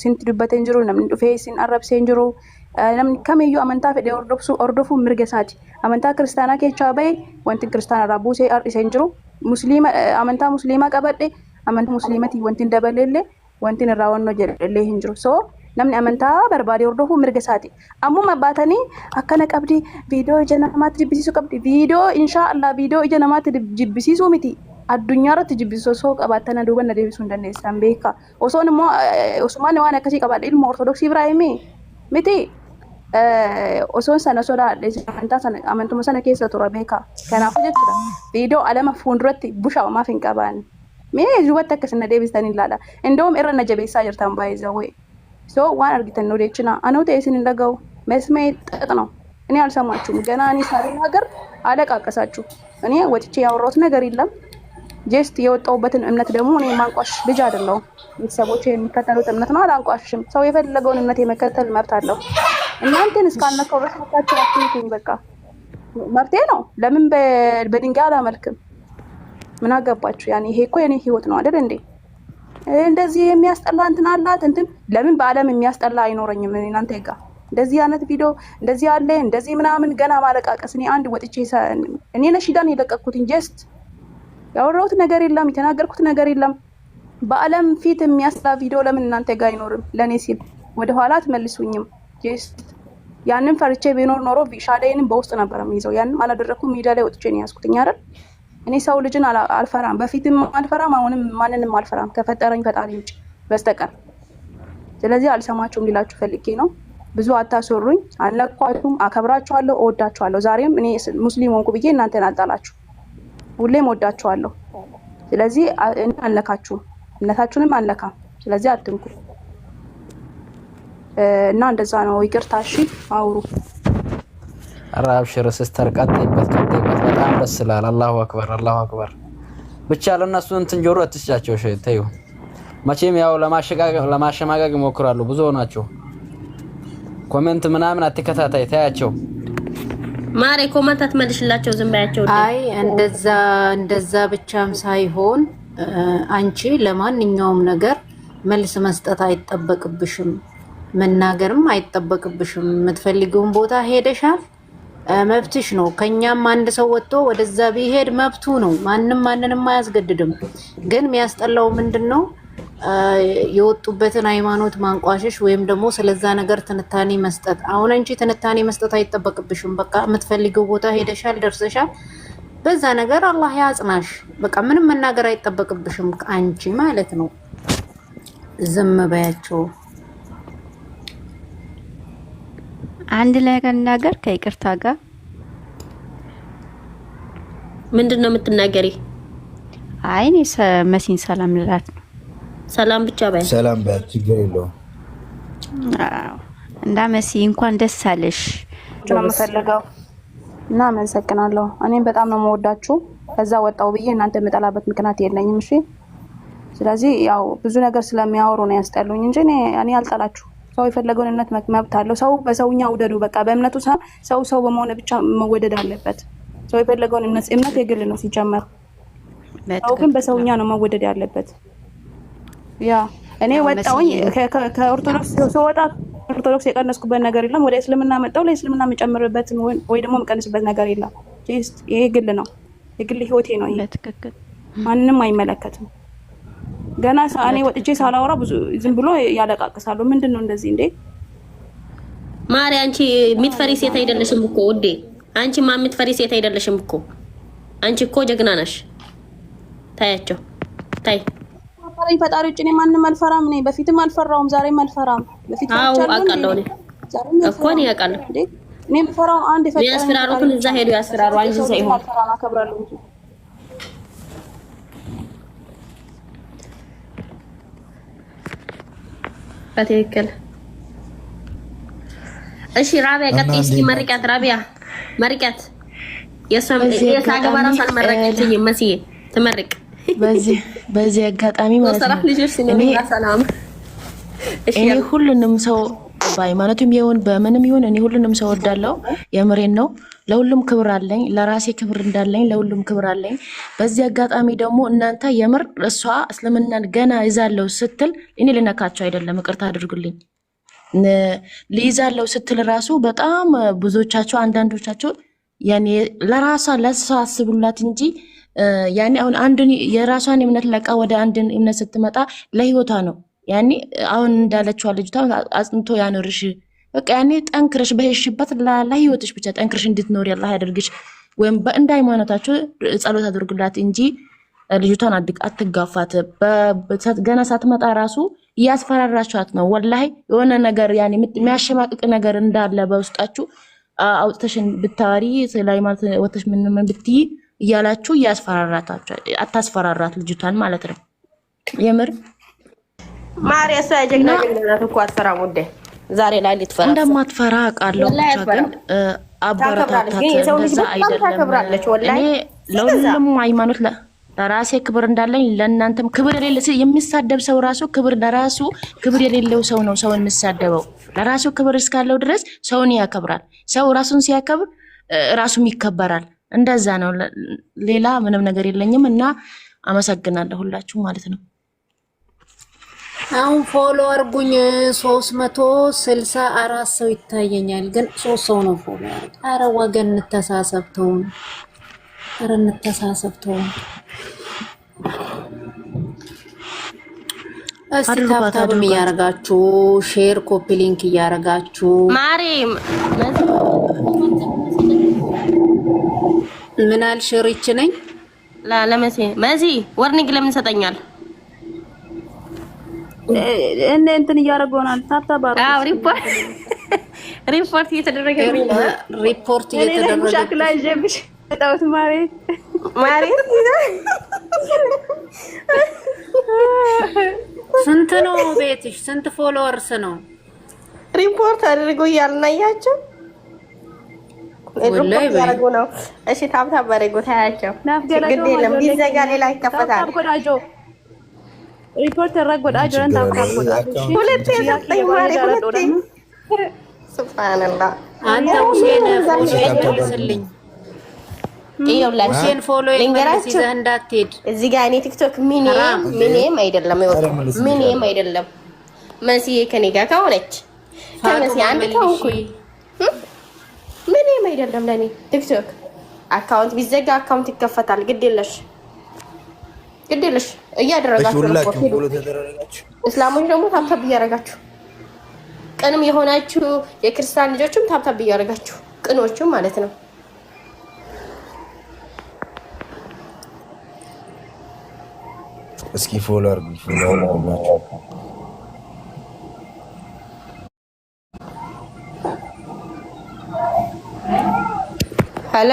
sinti dubbateen jiru namni dhufee sin arrabseen jiru namni kamiyyuu amantaa fedhee hordofu mirga isaati. Amantaa kiristaanaa keessaa bahe wanti kiristaana irraa buusee har'iseen jiru. Musliima amantaa musliimaa qabadhe amantaa musliimatii wanti dabaleellee wanti irraa wannoo jedhallee hin jiru. So namni amantaa barbaade hordofu mirga isaati. Ammuma baatanii akkana qabdi viidiyoo ija namaatti jibbisiisuu qabdi. Viidiyoo inshaallah viidiyoo ija namaatti jibbisiisuu miti. Addunyaa irratti jibbisiisuu osoo qabaatana duuba na deebisuu hin dandeessan beeka. Osoon immoo Usmaan waan akkasii qabaadhe ilma Ortodoksii Ibraahimii miti. Osoon sana sodaadhe amantuma sana keessa tura beeka. Kanaafuu jechuudha viidiyoo alama fuulduratti bushaa homaaf hin qaban. Mee duubatti akkas na deebistan ilaala. Indoom irra na jabeessaa jirtan baay'ee. So waan argitan ነው ደችና አነው ተይስን እንደጋው መስመይ ጥጥ ነው እኔ አልሰማችሁም ገና እኔ ሳልናገር አለቃቀሳችሁ እኔ ወጥቼ ያወራሁት ነገር የለም ጀስት የወጣውበትን እምነት ደግሞ እኔ ማንቋሽ ልጅ አይደለም ቤተሰቦቼ የሚከተሉት እምነት ነው አላንቋሽም ሰው የፈለገውን እምነት የመከተል መብት አለው እናንተን እስካልነካው በስማታችሁ አትይኝ በቃ መብቴ ነው ለምን በድንጋይ አላመልክም ምን አገባችሁ ያኔ ይሄ እኮ የኔ ህይወት ነው አይደል እንዴ እንደዚህ የሚያስጠላ እንትን አላት እንትን ለምን በአለም የሚያስጠላ አይኖርኝም እናንተ ይጋ እንደዚህ አይነት ቪዲዮ እንደዚህ አለ እንደዚህ ምናምን ገና ማለቃቀስ እኔ አንድ ወጥቼ እኔ ነሽዳን የለቀኩት ጀስት ያወራሁት ነገር የለም የተናገርኩት ነገር የለም በአለም ፊት የሚያስጠላ ቪዲዮ ለምን እናንተ ጋር አይኖርም ለኔ ሲል ወደ ኋላ አትመልሱኝም ጀስት ያንን ፈርቼ ቢኖር ኖሮ ሻዳይንም በውስጥ ነበር የሚይዘው ያንን አላደረኩም ሚዲያ ላይ ወጥቼ ነው ያስኩትኝ አይደል እኔ ሰው ልጅን አልፈራም በፊትም አልፈራም አሁንም ማንንም አልፈራም ከፈጠረኝ ፈጣሪ ውጭ በስተቀር ስለዚህ አልሰማችሁም ሊላችሁ ፈልጌ ነው ብዙ አታሰሩኝ አለኳችሁም አከብራችኋለሁ እወዳችኋለሁ ዛሬም እኔ ሙስሊም ሆንኩ ብዬ እናንተን አጣላችሁ ሁሌም እወዳችኋለሁ ስለዚህ እኔ አለካችሁ እነታችሁንም አለካም ስለዚህ አትንኩ እና እንደዛ ነው ይቅርታ እሺ አውሩ አብሽር ሲስተር ቀጥይበት በጣም ደስ ይላል አላሁ አክበር ብቻ ለነሱ እንትን ጆሮ አትስጫቸው እሺ ተዩ መቼም ያው ለማሸማጋግ ይሞክራሉ ብዙ ናቸው ኮሜንት ምናምን አትከታታይ ታያቸው ማሬ ኮሜንት አትመልሽላቸው ዝም ባያቸው አይ እንደዛ ብቻም ሳይሆን አንቺ ለማንኛውም ነገር መልስ መስጠት አይጠበቅብሽም መናገርም አይጠበቅብሽም የምትፈልጊውን ቦታ ሄደሻል መብትሽ ነው ከኛም አንድ ሰው ወጥቶ ወደዛ ቢሄድ መብቱ ነው ማንንም አያስገድድም ግን የሚያስጠላው ምንድነው የወጡበትን ሃይማኖት ማንቋሸሽ ወይም ደግሞ ስለዛ ነገር ትንታኔ መስጠት አሁን አንቺ ትንታኔ መስጠት አይጠበቅብሽም በቃ የምትፈልጊው ቦታ ሄደሻል ደርሰሻል በዛ ነገር አላህ ያጽናሽ በቃ ምንም መናገር አይጠበቅብሽም አንቺ ማለት ነው ዝም በያቸው አንድ ላይ ከናገር ከይቅርታ ጋር ምንድነው የምትናገሪ አይኔ መሲን ሰላም ልላት ነው ሰላም ብቻ ባይ ሰላም ባይ ችግር የለውም እንዳ መሲ እንኳን ደስ አለሽ ለማፈልጋው እና አመሰግናለሁ እኔም በጣም ነው የምወዳችሁ ከዛ ወጣው ብዬ እናንተ መጠላበት ምክንያት የለኝም እሺ ስለዚህ ያው ብዙ ነገር ስለሚያወሩ ነው ያስጠሉኝ እንጂ እኔ አልጠላችሁ ሰው የፈለገውን እምነት መብት አለው ሰው በሰውኛ ውደዱ በቃ በእምነቱ ሰው በመሆነ ብቻ መወደድ አለበት ሰው የፈለገውን እምነት የግል ነው ሲጀመር ሰው ግን በሰውኛ ነው መወደድ ያለበት ያ እኔ ወጣውኝ ከኦርቶዶክስ ሰውጣ ኦርቶዶክስ የቀነስኩበት ነገር የለም ወደ እስልምና መጣው ለእስልምና መጨመርበት ወይ ደግሞ መቀነስበት ነገር የለም ይሄ ግል ነው የግል ህይወቴ ነው ይሄ በትክክል ማንንም አይመለከትም ገና ሳኔ ወጥቼ ሳላወራ ብዙ ዝም ብሎ ያለቃቀሳሉ ምንድነው እንደዚህ እንዴ ማሪ አንቺ ምትፈሪ ሴት አይደለሽም እኮ ወዴ አንቺ ምትፈሪ ሴት አይደለሽም እኮ አንቺ እኮ ጀግና ነሽ ታያቸው ታይ ፈጣሪ ውጭ እኔ ማንንም አልፈራም እኔ በፊትም አልፈራውም ዛሬም አልፈራም በፊት አውቃለሁ እኮ እኔ አውቃለሁ እኔ በፈራው አንድ ፈጣሪ ያስፈራሩትን እዛ ሄዱ ያስፈራሩ አንቺ ሳይሆን አከብራለሁ በትክክል እሺ ራቢያ ቀጥይ እስኪ መርቂያት ራቢያ መርቂያት የሳገባራስ አልመረቀችኝ መስዬ ትመርቅ በዚህ አጋጣሚ ማለት ነው እኔ ሁሉንም ሰው በሃይማኖትም ይሁን በምንም ይሁን እኔ ሁሉንም ሰው ወዳለው የምሬን ነው ለሁሉም ክብር አለኝ። ለራሴ ክብር እንዳለኝ ለሁሉም ክብር አለኝ። በዚህ አጋጣሚ ደግሞ እናንተ የምር እሷ እስልምናን ገና ይዛለው ስትል እኔ ልነካቸው አይደለም፣ ይቅርታ አድርጉልኝ። ልይዛለው ስትል ራሱ በጣም ብዙዎቻቸው አንዳንዶቻቸው ያኔ ለራሷ ለሷ አስቡላት እንጂ ያኔ አሁን አንዱን የራሷን እምነት ለቃ ወደ አንድን እምነት ስትመጣ ለህይወቷ ነው። ያኔ አሁን እንዳለችው ልጅቷ አጽንቶ ያኖርሽ፣ በቃ ያኔ ጠንክረሽ በሄድሽበት ለህይወትሽ ብቻ ጠንክረሽ እንድትኖር አላህ ያደርግሽ። ወይም በእንደ ሃይማኖታችሁ ጸሎት አድርጉላት እንጂ ልጅቷን አትጋፋት። ገና ሳትመጣ ራሱ እያስፈራራችኋት ነው። ወላሂ የሆነ ነገር ያኔ የሚያሸማቅቅ ነገር እንዳለ በውስጣችሁ አውጥተሽን ብታወሪ ስለይ ማለት ወጥተሽ ምን ብትይ እያላችሁ እያስፈራራታችሁ፣ አታስፈራራት ልጅቷን ማለት ነው። የምር ማርያ እሷ ጀግና ናት እኮ አትፈራም ወደ ዛሬ ላይ ልትፈራ እንደማትፈራ አውቃለሁ። ግን አበረታታት እንደዛ አይደለም። እኔ ለሁሉም ሃይማኖት ለራሴ ክብር እንዳለኝ ለእናንተም ክብር የሌለ የሚሳደብ ሰው ራሱ ክብር ለራሱ ክብር የሌለው ሰው ነው ሰውን የሚሳደበው። ለራሱ ክብር እስካለው ድረስ ሰውን ያከብራል። ሰው ራሱን ሲያከብር ራሱም ይከበራል። እንደዛ ነው። ሌላ ምንም ነገር የለኝም እና አመሰግናለሁ ሁላችሁ ማለት ነው። አሁን ፎሎ አርጉኝ 364 ሰው ይታየኛል፣ ግን 3 ሰው ነው ፎሎ ያደረገ። አረ ወገን እንተሳሰብተው፣ አረ እንተሳሰብተው። እስቲ ታብታብም እያረጋችሁ ሼር ኮፒ ሊንክ እያረጋችሁ ማሪም ምን አልሽ? ሪች ነኝ ለመሲ መሲ ወርኒንግ ለምን ሰጠኛል? እንትን እያደረገውናል። ታብታብ አዎ ሪፖርት እየተደረገ ሪፖርት እየተደረገ ሻክላ ጀብሽ ተጣውት ማሪ ስንት ነው ቤትሽ? ስንት ፎሎወርስ ነው? ሪፖርት አድርጎ ያልናያቸው ወላሂ ያረጉ ነው። እሺ ታብታብ አድርጎ ታያቸው። ግድ የለም ቢዘጋ ሌላ ይከፈታል። ሪፖርት ረጎዳጆ ታብታብ ሁለቴ ሰጠኝ ማሪ ሁለቴ። ሱብሃንአላህ አንተ ሁሴን ፎሎ መልስልኝ። ሁሴን ፎሎ ይዘህ እንዳትሄድ። እዚህ ጋር እኔ ቲክቶክ ሚኒም አይደለም ይወጣው ሚኒም አይደለም። መሲ ከኔ ጋር ከሆነች ከመሲ አንድ ከሆንኩኝ ምንም አይደለም ለኔ ቲክቶክ አካውንት ቢዘጋ አካውንት ይከፈታል። ግዴለሽ እያደረጋችሁ ነው። እስላሞች ደግሞ ታብታብ እያደረጋችሁ ቅንም የሆናችሁ የክርስቲያን ልጆችም ታብታብ እያደረጋችሁ ቅኖቹም ማለት ነው። እስኪ ፎሎ አድርጉ። ሄሎ